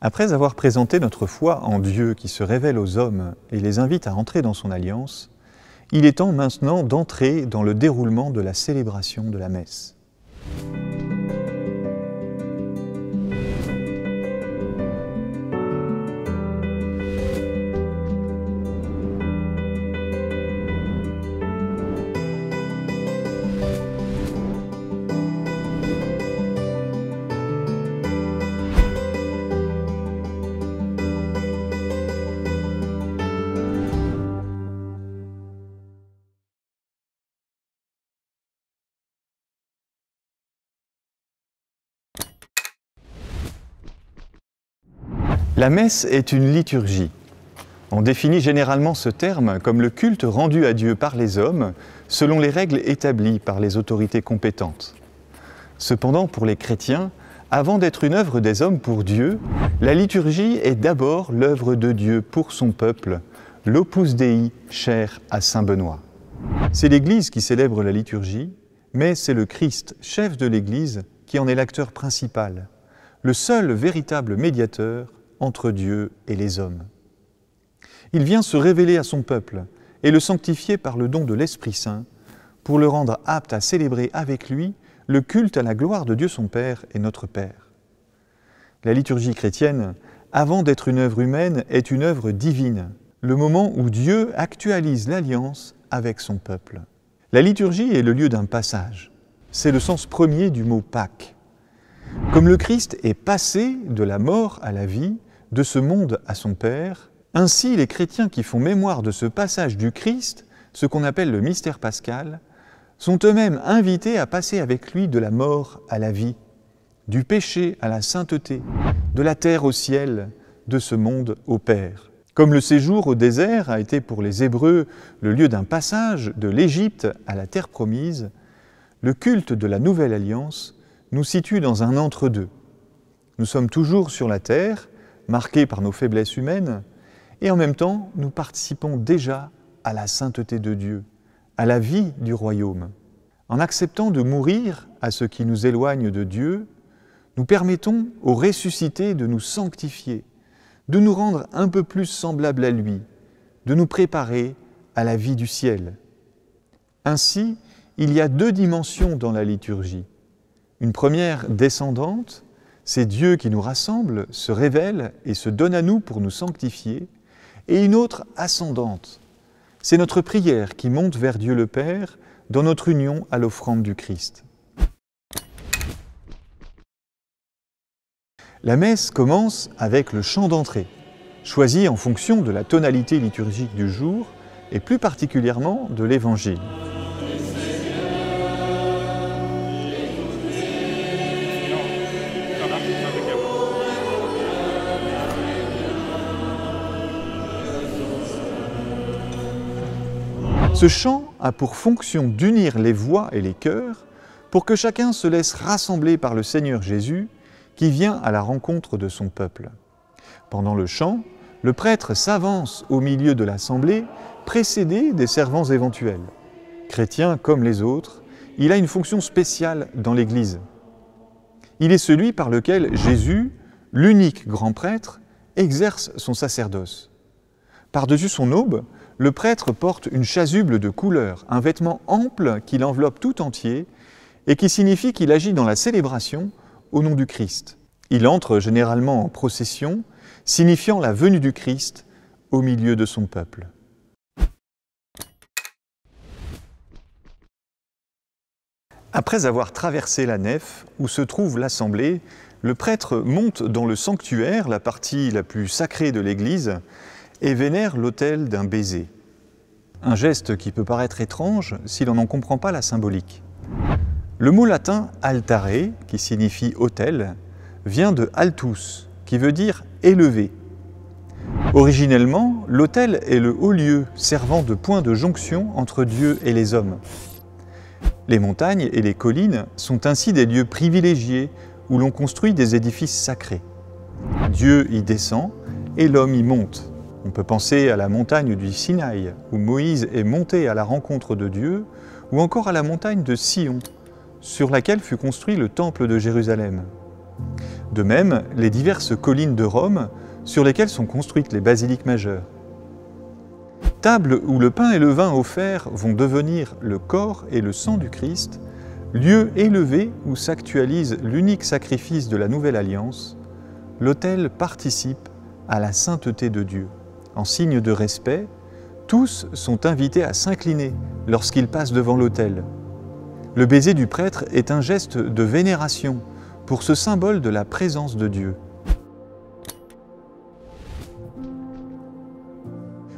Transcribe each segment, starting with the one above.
Après avoir présenté notre foi en Dieu qui se révèle aux hommes et les invite à entrer dans son alliance, il est temps maintenant d'entrer dans le déroulement de la célébration de la messe. La messe est une liturgie. On définit généralement ce terme comme le culte rendu à Dieu par les hommes, selon les règles établies par les autorités compétentes. Cependant, pour les chrétiens, avant d'être une œuvre des hommes pour Dieu, la liturgie est d'abord l'œuvre de Dieu pour son peuple, l'Opus Dei cher à saint Benoît. C'est l'Église qui célèbre la liturgie, mais c'est le Christ, chef de l'Église, qui en est l'acteur principal, le seul véritable médiateur entre Dieu et les hommes. Il vient se révéler à son peuple et le sanctifier par le don de l'Esprit Saint pour le rendre apte à célébrer avec lui le culte à la gloire de Dieu son Père et notre Père. La liturgie chrétienne, avant d'être une œuvre humaine, est une œuvre divine, le moment où Dieu actualise l'alliance avec son peuple. La liturgie est le lieu d'un passage. C'est le sens premier du mot Pâques. Comme le Christ est passé de la mort à la vie, de ce monde à son Père, ainsi les chrétiens qui font mémoire de ce passage du Christ, ce qu'on appelle le mystère pascal, sont eux-mêmes invités à passer avec lui de la mort à la vie, du péché à la sainteté, de la terre au ciel, de ce monde au Père. Comme le séjour au désert a été pour les Hébreux le lieu d'un passage de l'Égypte à la terre promise, le culte de la Nouvelle Alliance nous situe dans un entre-deux. Nous sommes toujours sur la terre, marqués par nos faiblesses humaines, et en même temps, nous participons déjà à la sainteté de Dieu, à la vie du royaume. En acceptant de mourir à ce qui nous éloigne de Dieu, nous permettons au ressuscité de nous sanctifier, de nous rendre un peu plus semblables à lui, de nous préparer à la vie du ciel. Ainsi, il y a deux dimensions dans la liturgie. Une première descendante, c'est Dieu qui nous rassemble, se révèle et se donne à nous pour nous sanctifier, et une autre ascendante, c'est notre prière qui monte vers Dieu le Père dans notre union à l'offrande du Christ. La messe commence avec le chant d'entrée, choisi en fonction de la tonalité liturgique du jour et plus particulièrement de l'Évangile. Ce chant a pour fonction d'unir les voix et les cœurs pour que chacun se laisse rassembler par le Seigneur Jésus qui vient à la rencontre de son peuple. Pendant le chant, le prêtre s'avance au milieu de l'assemblée, précédé des servants éventuels. Chrétien comme les autres, il a une fonction spéciale dans l'Église. Il est celui par lequel Jésus, l'unique grand prêtre, exerce son sacerdoce. Par-dessus son aube, le prêtre porte une chasuble de couleur, un vêtement ample qui l'enveloppe tout entier et qui signifie qu'il agit dans la célébration au nom du Christ. Il entre généralement en procession, signifiant la venue du Christ au milieu de son peuple. Après avoir traversé la nef où se trouve l'assemblée, le prêtre monte dans le sanctuaire, la partie la plus sacrée de l'Église, et vénère l'autel d'un baiser. Un geste qui peut paraître étrange si l'on n'en comprend pas la symbolique. Le mot latin « altare », qui signifie « autel », vient de « altus », qui veut dire « élevé ». Originellement, l'autel est le haut lieu servant de point de jonction entre Dieu et les hommes. Les montagnes et les collines sont ainsi des lieux privilégiés où l'on construit des édifices sacrés. Dieu y descend et l'homme y monte. On peut penser à la montagne du Sinaï, où Moïse est monté à la rencontre de Dieu, ou encore à la montagne de Sion, sur laquelle fut construit le temple de Jérusalem. De même, les diverses collines de Rome sur lesquelles sont construites les basiliques majeures. Table où le pain et le vin offerts vont devenir le corps et le sang du Christ, lieu élevé où s'actualise l'unique sacrifice de la Nouvelle Alliance, l'autel participe à la sainteté de Dieu. En signe de respect, tous sont invités à s'incliner lorsqu'ils passent devant l'autel. Le baiser du prêtre est un geste de vénération pour ce symbole de la présence de Dieu.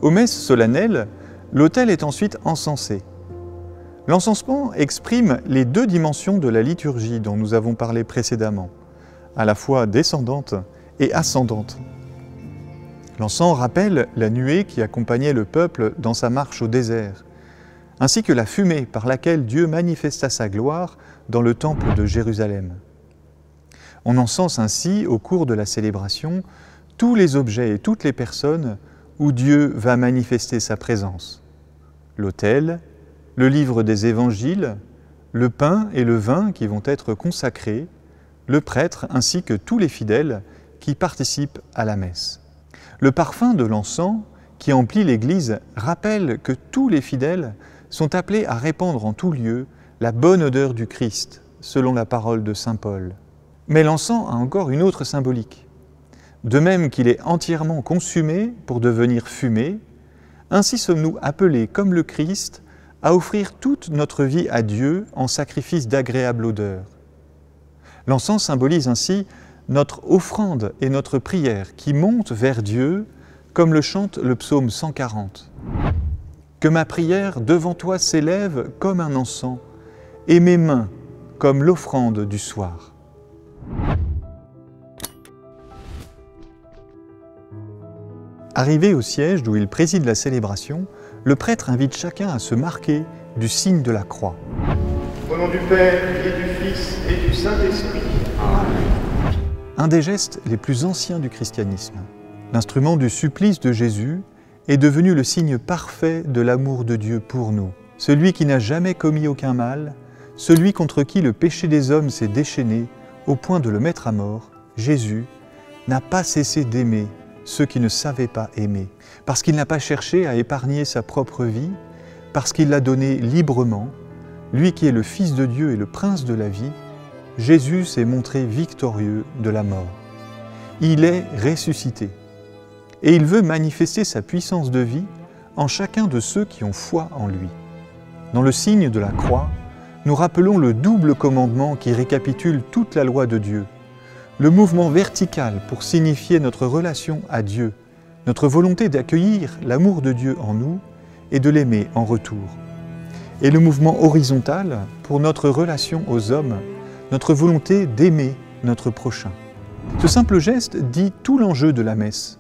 Aux messes solennelles, l'autel est ensuite encensé. L'encensement exprime les deux dimensions de la liturgie dont nous avons parlé précédemment, à la fois descendante et ascendante. L'encens rappelle la nuée qui accompagnait le peuple dans sa marche au désert, ainsi que la fumée par laquelle Dieu manifesta sa gloire dans le temple de Jérusalem. On encense ainsi, au cours de la célébration, tous les objets et toutes les personnes où Dieu va manifester sa présence. L'autel, le livre des évangiles, le pain et le vin qui vont être consacrés, le prêtre ainsi que tous les fidèles qui participent à la messe. Le parfum de l'encens qui emplit l'Église rappelle que tous les fidèles sont appelés à répandre en tout lieu la bonne odeur du Christ, selon la parole de saint Paul. Mais l'encens a encore une autre symbolique. De même qu'il est entièrement consumé pour devenir fumée, ainsi sommes-nous appelés, comme le Christ, à offrir toute notre vie à Dieu en sacrifice d'agréable odeur. L'encens symbolise ainsi notre offrande et notre prière qui montent vers Dieu, comme le chante le psaume 140. Que ma prière devant toi s'élève comme un encens, et mes mains comme l'offrande du soir. Arrivé au siège d'où il préside la célébration, le prêtre invite chacun à se marquer du signe de la croix. Au nom du Père et du Fils et du Saint-Esprit. Amen. Un des gestes les plus anciens du christianisme. L'instrument du supplice de Jésus est devenu le signe parfait de l'amour de Dieu pour nous. Celui qui n'a jamais commis aucun mal, celui contre qui le péché des hommes s'est déchaîné au point de le mettre à mort, Jésus, n'a pas cessé d'aimer ceux qui ne savaient pas aimer, parce qu'il n'a pas cherché à épargner sa propre vie, parce qu'il l'a donnée librement, lui qui est le Fils de Dieu et le Prince de la vie, Jésus s'est montré victorieux de la mort. Il est ressuscité, et il veut manifester sa puissance de vie en chacun de ceux qui ont foi en lui. Dans le signe de la croix, nous rappelons le double commandement qui récapitule toute la loi de Dieu, le mouvement vertical pour signifier notre relation à Dieu, notre volonté d'accueillir l'amour de Dieu en nous et de l'aimer en retour, et le mouvement horizontal pour notre relation aux hommes, notre volonté d'aimer notre prochain. Ce simple geste dit tout l'enjeu de la messe.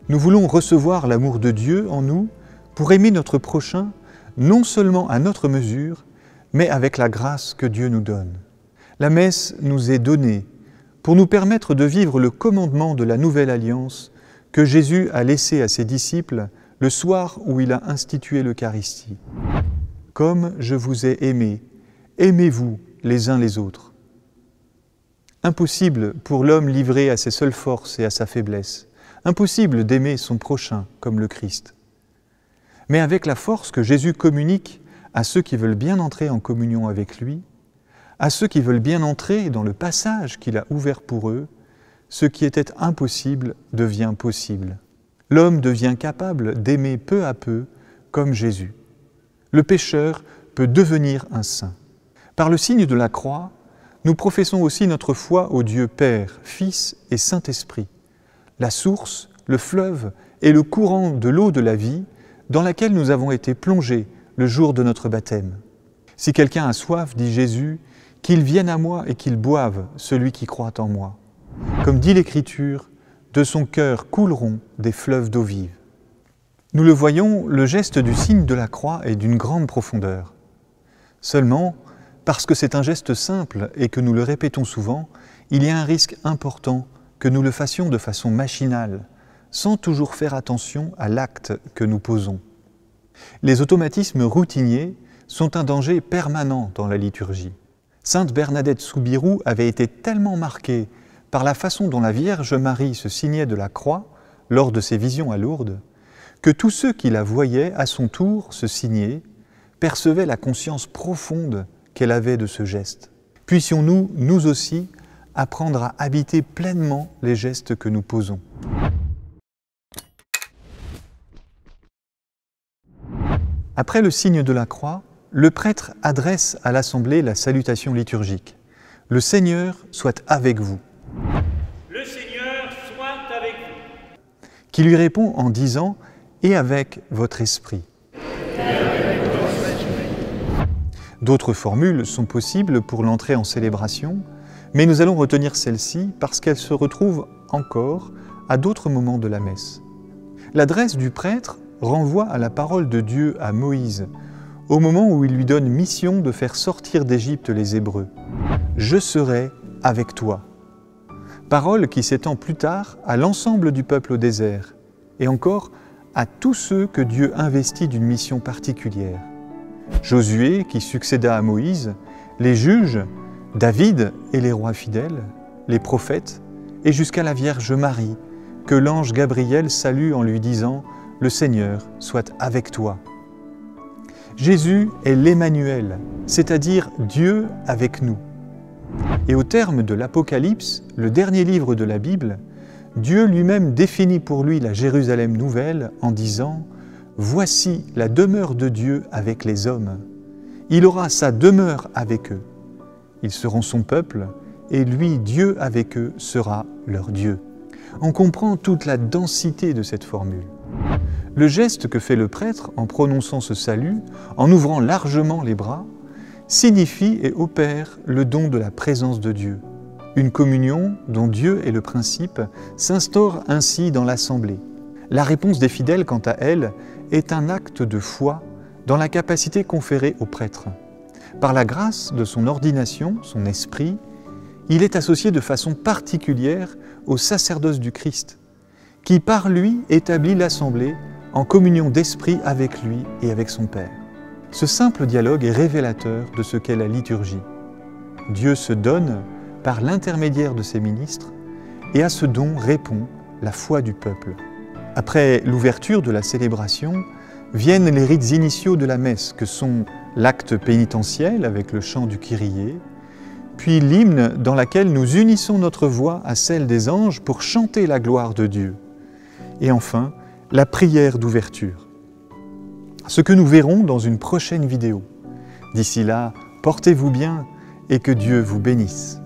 Nous voulons recevoir l'amour de Dieu en nous pour aimer notre prochain, non seulement à notre mesure, mais avec la grâce que Dieu nous donne. La messe nous est donnée pour nous permettre de vivre le commandement de la Nouvelle Alliance que Jésus a laissé à ses disciples le soir où il a institué l'Eucharistie. « Comme je vous ai aimés, aimez-vous les uns les autres. » Impossible pour l'homme livré à ses seules forces et à sa faiblesse, impossible d'aimer son prochain comme le Christ. Mais avec la force que Jésus communique à ceux qui veulent bien entrer en communion avec lui, à ceux qui veulent bien entrer dans le passage qu'il a ouvert pour eux, ce qui était impossible devient possible. L'homme devient capable d'aimer peu à peu comme Jésus. Le pécheur peut devenir un saint. Par le signe de la croix, nous professons aussi notre foi au Dieu Père, Fils et Saint-Esprit, la source, le fleuve et le courant de l'eau de la vie dans laquelle nous avons été plongés le jour de notre baptême. Si quelqu'un a soif, dit Jésus, qu'il vienne à moi et qu'il boive, celui qui croit en moi. Comme dit l'Écriture, de son cœur couleront des fleuves d'eau vive. Nous le voyons, le geste du signe de la croix est d'une grande profondeur. Seulement, parce que c'est un geste simple et que nous le répétons souvent, il y a un risque important que nous le fassions de façon machinale, sans toujours faire attention à l'acte que nous posons. Les automatismes routiniers sont un danger permanent dans la liturgie. Sainte Bernadette Soubirous avait été tellement marquée par la façon dont la Vierge Marie se signait de la croix lors de ses visions à Lourdes, que tous ceux qui la voyaient à son tour se signer percevaient la conscience profonde qu'elle avait de ce geste. Puissions-nous, nous aussi, apprendre à habiter pleinement les gestes que nous posons. Après le signe de la croix, le prêtre adresse à l'assemblée la salutation liturgique. « Le Seigneur soit avec vous ». Le Seigneur soit avec vous. Qui lui répond en disant « Et avec votre esprit ». D'autres formules sont possibles pour l'entrée en célébration, mais nous allons retenir celle-ci parce qu'elle se retrouve encore à d'autres moments de la messe. L'adresse du prêtre renvoie à la parole de Dieu à Moïse, au moment où il lui donne mission de faire sortir d'Égypte les Hébreux. « Je serai avec toi ». Parole qui s'étend plus tard à l'ensemble du peuple au désert, et encore à tous ceux que Dieu investit d'une mission particulière. Josué, qui succéda à Moïse, les juges, David et les rois fidèles, les prophètes, et jusqu'à la Vierge Marie, que l'ange Gabriel salue en lui disant « Le Seigneur soit avec toi ». Jésus est l'Emmanuel, c'est-à-dire Dieu avec nous. Et au terme de l'Apocalypse, le dernier livre de la Bible, Dieu lui-même définit pour lui la Jérusalem nouvelle en disant « Voici la demeure de Dieu avec les hommes. Il aura sa demeure avec eux. Ils seront son peuple, et lui, Dieu avec eux, sera leur Dieu. » On comprend toute la densité de cette formule. Le geste que fait le prêtre en prononçant ce salut, en ouvrant largement les bras, signifie et opère le don de la présence de Dieu. Une communion dont Dieu est le principe s'instaure ainsi dans l'assemblée. La réponse des fidèles, quant à elle, est un acte de foi dans la capacité conférée au prêtre. Par la grâce de son ordination, son esprit, il est associé de façon particulière au sacerdoce du Christ, qui par lui établit l'assemblée en communion d'esprit avec lui et avec son Père. Ce simple dialogue est révélateur de ce qu'est la liturgie. Dieu se donne par l'intermédiaire de ses ministres, et à ce don répond la foi du peuple. Après l'ouverture de la célébration, viennent les rites initiaux de la messe, que sont l'acte pénitentiel avec le chant du Kyrie, puis l'hymne dans lequel nous unissons notre voix à celle des anges pour chanter la gloire de Dieu, et enfin la prière d'ouverture. Ce que nous verrons dans une prochaine vidéo. D'ici là, portez-vous bien et que Dieu vous bénisse.